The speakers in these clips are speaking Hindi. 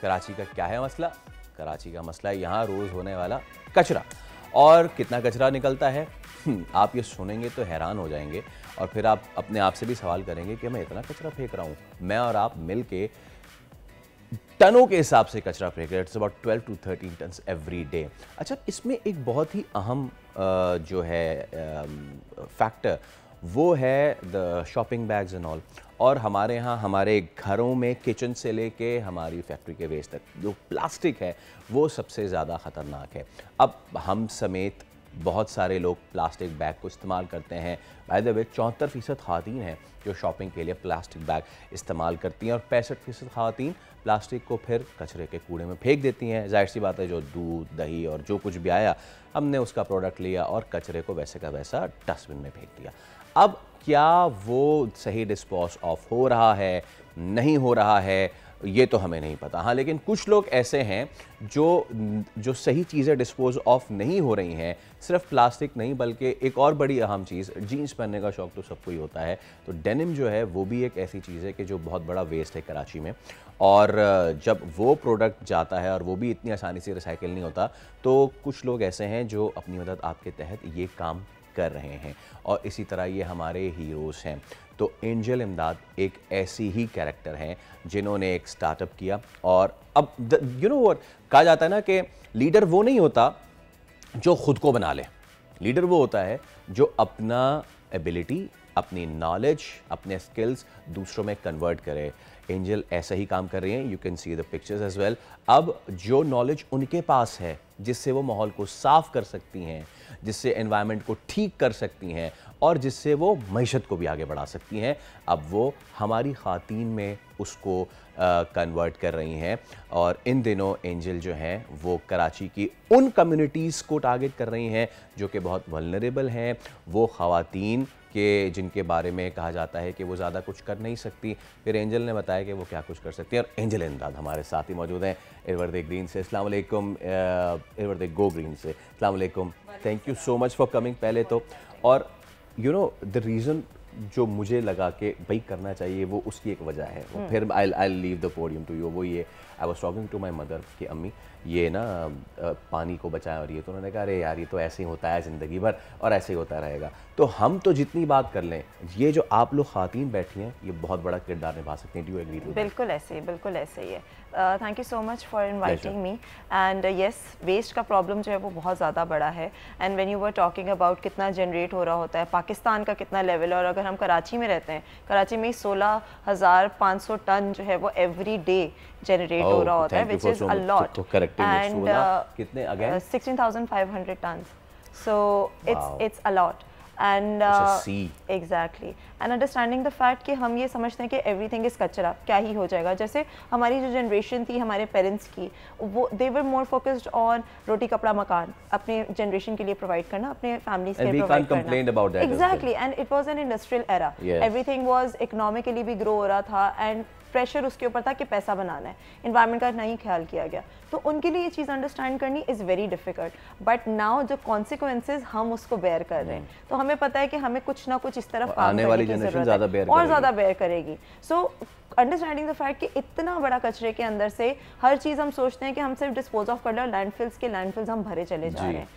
कराची का क्या है मसला? कराची का मसला है यहाँ रोज़ होने वाला कचरा। और कितना कचरा निकलता है आप ये सुनेंगे तो हैरान हो जाएंगे, और फिर आप अपने आप से भी सवाल करेंगे कि मैं इतना कचरा फेंक रहा हूँ। मैं और आप मिल के टनों के हिसाब से कचरा फेंक रहे हैं। It's about 12 to 13 tons every day. अच्छा, इसमें एक बहुत ही अहम जो है फैक्टर वो है the shopping bags and all. और हमारे यहाँ हमारे घरों में किचन से लेके हमारी फैक्ट्री के वेस्ट तक जो प्लास्टिक है वो सबसे ज़्यादा ख़तरनाक है। अब हम समेत बहुत सारे लोग प्लास्टिक बैग को इस्तेमाल करते हैं। बाय द वे 74% ख़वातीन हैं जो शॉपिंग के लिए प्लास्टिक बैग इस्तेमाल करती हैं, और 65% ख़वातीन प्लास्टिक को फिर कचरे के कूड़े में फेंक देती हैं। जाहिर सी बात है, जो दूध दही और जो कुछ भी आया हमने उसका प्रोडक्ट लिया और कचरे को वैसे का वैसा डस्टबिन में फेंक दिया। अब क्या वो सही डिस्पोज ऑफ हो रहा है, नहीं हो रहा है, ये तो हमें नहीं पता। हाँ, लेकिन कुछ लोग ऐसे हैं जो सही चीज़ें डिस्पोज ऑफ नहीं हो रही हैं। सिर्फ प्लास्टिक नहीं बल्कि एक और बड़ी अहम चीज़, जीन्स पहनने का शौक़ तो सबको ही होता है, तो डेनिम जो है वो भी एक ऐसी चीज़ है कि जो बहुत बड़ा वेस्ट है कराची में। और जब वो प्रोडक्ट जाता है और वो भी इतनी आसानी से रिसाइकिल नहीं होता, तो कुछ लोग ऐसे हैं जो अपनी मदद आपके तहत ये काम कर रहे हैं, और इसी तरह ये हमारे हीरोज़ हैं। तो एंजल इमदाद एक ऐसी ही कैरेक्टर हैं जिन्होंने एक स्टार्टअप किया। और अब व्हाट कहा जाता है ना कि लीडर वो नहीं होता जो खुद को बना ले, लीडर वो होता है जो अपना एबिलिटी, अपनी नॉलेज, अपने स्किल्स दूसरों में कन्वर्ट करे। एंजल ऐसा ही काम कर रही हैं, you can see the pictures as well. अब जो नॉलेज उनके पास है जिससे वो माहौल को साफ कर सकती हैं, जिससे एनवायरनमेंट को ठीक कर सकती हैं और जिससे वो मईशत को भी आगे बढ़ा सकती हैं, अब वो हमारी ख़ातीन में उसको कन्वर्ट कर रही हैं। और इन दिनों एंजल जो हैं वो कराची की उन कम्युनिटीज़ को टारगेट कर रही हैं जो कि बहुत वल्नरेबल हैं, वो ख़वातीन के जिनके बारे में कहा जाता है कि वो ज़्यादा कुछ कर नहीं सकती। फिर एंजल ने बताया कि वो क्या कुछ कर सकती है, और एंजल इमदाद हमारे साथ ही मौजूद हैं इरवर्दे ग्रीन से। अस्सलाम वालेकुम, इरवर्दे गो ग्रीन से। अस्सलाम वालेकुम, thank you so much for coming पहले तो। और द रीज़न जो मुझे लगा कि भाई करना चाहिए वो उसकी एक वजह है, फिर I leave the podium to you. वो ये I was talking to my mother कि अम्मी ये ना पानी को बचाएं, और ये तो उन्होंने कहा अरे यार ये तो ऐसे ही होता है ज़िंदगी भर और ऐसे ही होता रहेगा। तो हम तो जितनी बात कर लें, ये जो आप लोग ख़वातीन बैठी हैं ये बहुत बड़ा किरदार निभा सकते हैं। Do you agree? बिल्कुल ऐसे ही है। Thank you so much for inviting me. And yes, waste का प्रॉब्लम जो है वो बहुत ज़्यादा बड़ा है। And when you were talking about कितना जनरेट हो रहा होता है, पाकिस्तान का कितना लेवल है, और अगर हम कराची में रहते हैं, कराची में 16,500 टन जो है वो एवरी डे जनरेट हो रहा होता है, which is a lot. And कितने again? 16,500 ton. So it's a lot. And exactly, and understanding the fact कि हम ये समझते हैं कि एवरीथिंग इज़ कचरा, क्या ही हो जाएगा। जैसे हमारी जो जनरेशन थी हमारे पेरेंट्स की, वो दे वर मोर फोकस्ड ऑन रोटी कपड़ा मकान, अपने जनरेशन के लिए प्रोवाइड करना, अपने फैमिलीज के लिए प्रोवाइड करना। Exactly, and it was an industrial era, everything was economically भी ग्रो हो रहा था, एंड प्रेशर उसके ऊपर था कि पैसा बनाना है, एनवायरनमेंट का नहीं ख्याल किया गया। तो उनके लिए ये चीज़ अंडरस्टैंड करनी is very difficult. But now जो कॉन्सिक्वेंसेज हम उसको बेयर कर रहे हैं, तो हमें पता है कि हमें कुछ ना कुछ इस तरफ आने वाली जनरेशन ज़्यादा बेयर करेगी। सो अंडरस्टैंडिंग द फैक्ट कि इतना बड़ा कचरे के अंदर से हर चीज़ हम सोचते हैं कि हम सिर्फ डिस्पोज ऑफ कर लें, और लैंडफिल्स हम भरे चले जा रहे हैं।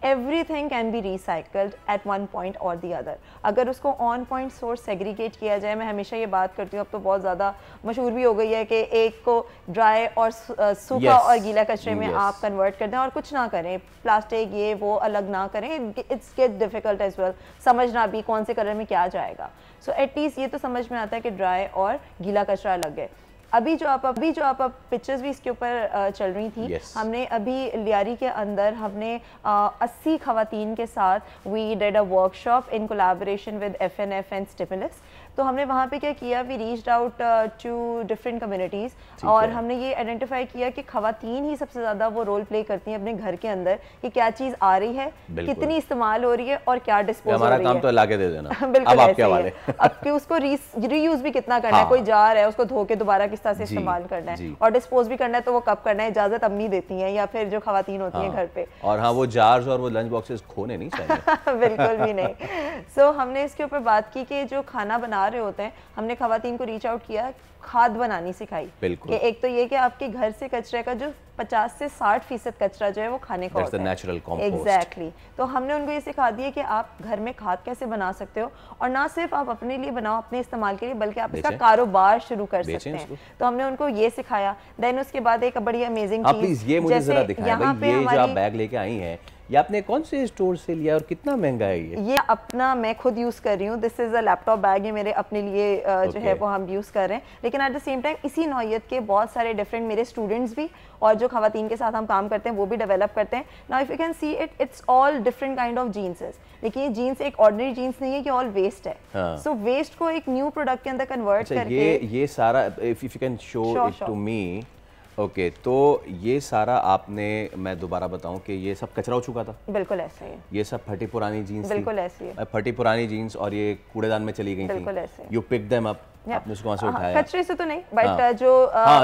Everything can be recycled at one point और दी अदर, अगर उसको ऑन पॉइंट सोर्स सेग्रीगेट किया जाए। मैं हमेशा ये बात करती हूँ, अब तो बहुत ज़्यादा मशहूर भी हो गई है कि एक को ड्राई और सूखा और गीला कचरे में आप कन्वर्ट कर दें और कुछ ना करें, प्लास्टिक ये वो अलग ना करें। It's get difficult as well समझना भी कौन से कलर में क्या जाएगा। सो एटलीस्ट ये तो समझ में आता है कि ड्राई और गीला कचरा अलग है। अभी जो आप पिक्चर्स भी इसके ऊपर चल रही थी, हमने अभी लियारी के अंदर हमने 80 खवातीन के साथ we did a workshop in collaboration with FNF and stimulus. तो हमने वहाँ पे क्या किया, we reached out to different communities, और हमने ये आइडेंटिफाई किया कि खवातीन ही सबसे ज़्यादा वो रोल प्ले करती हैं अपने घर के अंदर कि क्या चीज़ आ रही है, कितनी इस्तेमाल हो रही है और क्या डिस्पोज हो रही है। हमारा काम तो ला के दे देना। बिल्कुल ऐसे ही है। अब कि उसको रीयूज भी कितना करना है, कोई जा रहा है उसको धो के दोबारा किस तरह से इस्तेमाल करना है, और डिस्पोज भी करना है तो वो कब करना है, इजाज़त अम्मी देती हैं या फिर जो खवातीन होती हैं घर पे। और हाँ, वो जार्स और वो लंच बॉक्सेस खोने नहीं चाहिए। बिल्कुल भी नहीं। सो हमने इसके ऊपर बात की कि जो खाना बना रहे होते हैं, हमने खवातीन को रीच आउट किया, खाद बनानी सिखाई कि एक तो ये कि आपके घर से कचरे का जो 50 से 60% कचरा जो है वो खाने का होता है। एग्जैक्टली। तो हमने उनको ये सिखा दिया कि आप घर में खाद कैसे बना सकते हो, और ना सिर्फ आप अपने लिए बनाओ अपने इस्तेमाल के लिए, बल्कि आप इसका कारोबार शुरू कर सकते हैं। तो हमने उनको ये सिखाया। देन उसके बाद एक बड़ी अमेजिंग चीज, ये मुझे जरा दिखाएं भाई, ये जो आप बैग लेके आई हैं, ये आपने कौन से स्टोर से लिया और कितना महंगा है ये अपना मैं खुद यूज़ कर रही हूँ। This is a laptop bag, ये मेरे अपने लिए जो है वो हम यूज़ कर रहे हैं। लेकिन एट द सेम टाइम इसी नौयत के बहुत सारे डिफरेंट मेरे स्टूडेंट्स भी और जो खवातीन के साथ हम काम करते हैं वो भी डेवलप करते हैं। Now if you can see it, it's all different kind of geneses. लेकिन ये जीन्स एक ऑर्डिनरी जीन्स नहीं है कि ऑल वेस्ट है। सो वेस्ट को एक न्यू प्रोडक्ट के अंदर कन्वर्ट करके ये सारा, if you can show it to me. Okay, तो ये सारा आपने, मैं दोबारा बताऊं कि ये सब कचरा हो चुका था। बिल्कुल ऐसे ही है। ये सब फटी पुरानी जीन्स, बिल्कुल ऐसे ही है, फटी पुरानी जीन्स, और ये कूड़ेदान में चली गई थी। यू पिक देम अप, आपने उसको वहां से उठाया। कचरे से तो नहीं, बट जो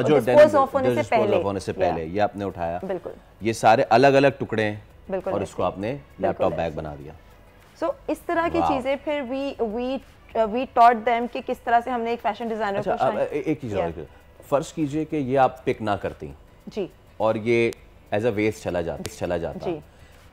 डिस्पोज ऑफ होने से पहले ये आपने उठाया। बिल्कुल। ये सारे अलग अलग टुकड़े हैं और इसको आपने लैपटॉप बैग बना दिया। सो इस तरह की चीजें फिर वी टॉट देम कि किस तरह से हमने एक फैशन डिजाइनर को। एक चीज और, फर्ज कीजिए कि ये आप पिक ना करती जी, और ये एज अ वेस्ट चला जाता जी।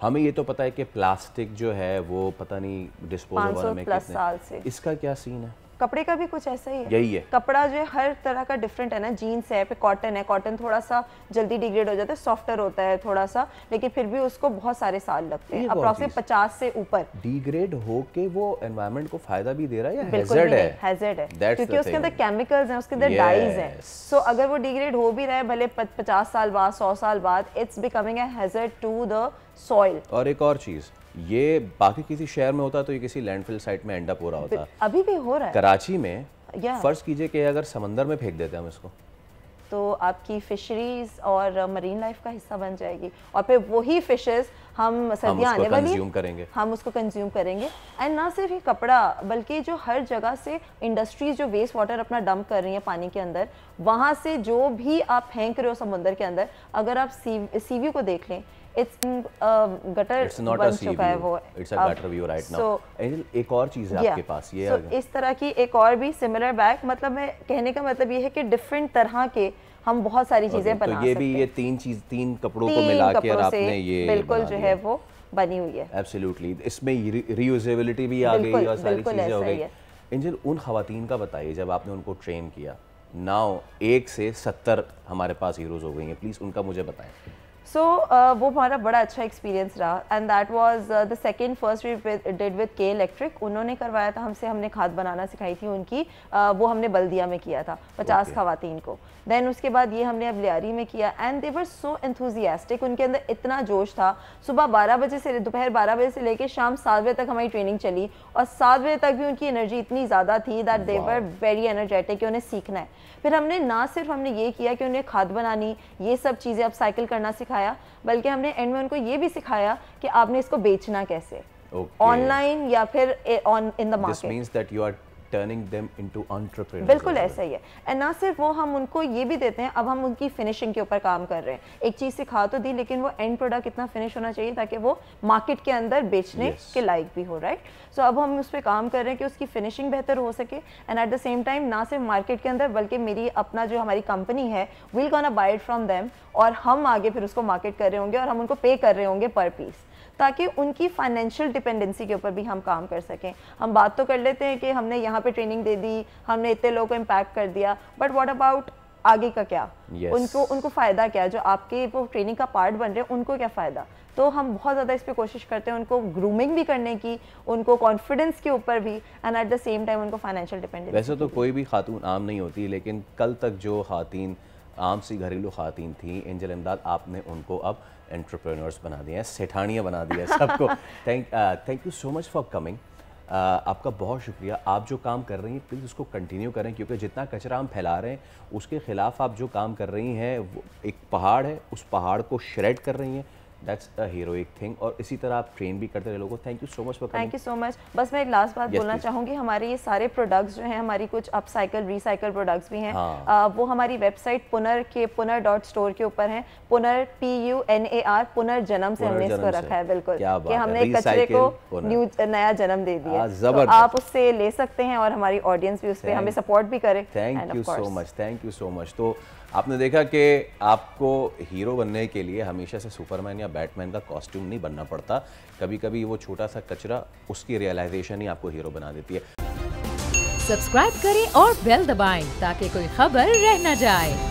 हमें ये तो पता है कि प्लास्टिक जो है वो पता नहीं डिस्पोजेबल में कितने साल से, इसका क्या सीन है? कपड़े का भी कुछ ऐसा ही है। यही है, कपड़ा जो है हर तरह का डिफरेंट है ना। जीन्स है, फिर कॉटन है, कॉटन थोड़ा सा जल्दी डिग्रेड हो जाता है, सॉफ्टर होता है थोड़ा सा, लेकिन फिर भी उसको बहुत सारे साल लगते हैं, अप्रॉक्सिमेट 50 से ऊपर। डिग्रेड होके वो एनवायरनमेंट को फायदा भी दे रहा है या हैजर्ड है? हैजर्ड है, क्योंकि उसके अंदर केमिकल्स हैं, उसके अंदर डाइज हैं। सो अगर वो डिग्रेड हो भी रहा है भले 50 साल बाद, 100 साल बाद, it's becoming a hazard to the soil. और एक और चीज, ये बाकी किसी शहर में होता तो ये किसी लैंडफिल साइट में एंड अप हो रहा होता। अभी भी हो रहा है कराची में। फर्ज कीजिए कि अगर समंदर में फेंक देते हैं हम इसको, तो आपकी फिशरीज और मरीन लाइफ का हिस्सा बन जाएगी, और फिर वही फिशेस हम सर्दियाँ आने वाली हम उसको कंज्यूम करेंगे। एंड ना सिर्फ ये कपड़ा, बल्कि जो हर जगह से इंडस्ट्रीज जो वेस्ट वाटर अपना डंप कर रही हैं पानी के अंदर, वहाँ से जो भी आप फेंक रहे हो समुद्र के अंदर, अगर आप सीवी को देख लें, इट्स गटर बन चुका है वो। It's a gutter view right now. एक और चीज है आपके पास, ये इस तरह की एक और भी सिमिलर बैग, मतलब मैं कहने का मतलब ये है कि डिफरेंट तरह के हम बहुत सारी चीजें बना सकते हैं। ये भी ये तीन कपड़ों को मिला के और आपने ये बिल्कुल जो है वो बनी हुई है। एब्सोल्युटली, इसमें रीयूजेबिलिटी भी आ गई और सारी चीजें हो गई। एंजल, उन खवातीन का बताइए जब आपने उनको ट्रेन किया, नाउ 1 से 70 हमारे पास हीरोज हो गई हैं, प्लीज उनका मुझे बताएं। सो वो हमारा बड़ा अच्छा एक्सपीरियंस रहा, and that was the second first we did with K Electric. उन्होंने करवाया था हमसे, हमने खाद बनाना सिखाई थी उनकी, वो हमने बल्दिया में किया था 50 खवातीन को। देन उसके बाद ये हमने अब लियारी में किया, and they were so enthusiastic, उनके अंदर इतना जोश था। सुबह 12 बजे से दोपहर 12 बजे से लेकर शाम 7 बजे तक हमारी ट्रेनिंग चली, और 7 बजे तक भी उनकी एनर्जी इतनी ज़्यादा थी that they were very energetic कि उन्हें सीखना है। फिर हमने ना सिर्फ हमने ये किया कि उन्हें खाद बनानी, ये सब चीज़ें अब साइकिल करना सिखाया, बल्कि हमने एंड में उनको ये भी सिखाया कि आपने इसको बेचना कैसे, ऑनलाइन या फिर on in the market. This means that you are turning them into entrepreneurs. बिल्कुल ऐसा ही है। एंड ना सिर्फ वो, हम उनको ये भी देते हैं, अब हम उनकी फिनिशिंग के ऊपर काम कर रहे हैं। एक चीज़ सिखा तो दी, लेकिन वो एंड प्रोडक्ट इतना फिनिश होना चाहिए ताकि वो मार्केट के अंदर बेचने के लायक भी हो, राइट। सो अब हम उस पर काम कर रहे हैं कि उसकी फिनिशिंग बेहतर हो सके, and at the same time ना सिर्फ मार्केट के अंदर, बल्कि मेरी अपना जो हमारी कंपनी है, will gonna buy it from them, और हम आगे फिर उसको मार्केट कर रहे होंगे और हम उनको पे कर रहे होंगे पर पीस, ताकि उनकी फाइनेंशियल डिपेंडेंसी के ऊपर भी हम काम कर सकें। हम बात तो कर लेते हैं कि हमने यहाँ पे ट्रेनिंग दे दी, हमने इतने लोगों को इम्पैक्ट कर दिया, बट व्हाट अबाउट आगे का क्या? उनको फ़ायदा क्या? जो आपके वो ट्रेनिंग का पार्ट बन रहे हैं, उनको क्या फ़ायदा? तो हम बहुत ज़्यादा इस पर कोशिश करते हैं उनको ग्रूमिंग भी करने की, उनको कॉन्फिडेंस के ऊपर भी, and at the same time उनको फाइनेंशियल डिपेंडेंसी। वैसे तो कोई भी खातून आम नहीं होती, लेकिन कल तक जो खातून आम सी घरेलू खातून थी, एंजल इमदाद, आपने उनको अब एंटरप्रेन्योर्स बना दिया है, सेठानियाँ बना दिया है सबको। Thank you so much for coming. आपका बहुत शुक्रिया। आप जो काम कर रही हैं प्लीज़ उसको कंटिन्यू करें, क्योंकि जितना कचरा हम फैला रहे हैं उसके ख़िलाफ़ आप जो काम कर रही हैं, वो एक पहाड़ है, उस पहाड़ को श्रेड कर रही हैं, दैट्स अ हीरोइक थिंग। और इसी तरह आप ट्रेन भी करते रहे लोगों को। Thank you so much for coming. Thank you so much. बस मैं एक लास्ट बात बोलना चाहूँगी, हमारे ये सारे प्रोडक्ट्स जो हैं, हमारी कुछ अपसाइकल रिसाइकल प्रोडक्ट्स भी हैं, वो हमारी वेबसाइट पुनर.स्टोर के ऊपर हैं। पुनर PUNAR पुनर्जन्म से हमने इसको रखा है, बिल्कुल, कि हमने कचरे को नया जन्म दे दिया। तो आप उससे ले सकते हैं और हमारी ऑडियंस भी उस पर हमें सपोर्ट भी करे। Thank you so much, thank you so much. तो आपने देखा कि आपको हीरो बनने के लिए हमेशा से सुपरमैन या बैटमैन का कॉस्ट्यूम नहीं बनना पड़ता। कभी कभी वो छोटा सा कचरा, उसकी रियलाइजेशन ही आपको हीरो बना देती है। सब्सक्राइब करें और बेल दबाएं ताकि कोई खबर रह न जाए।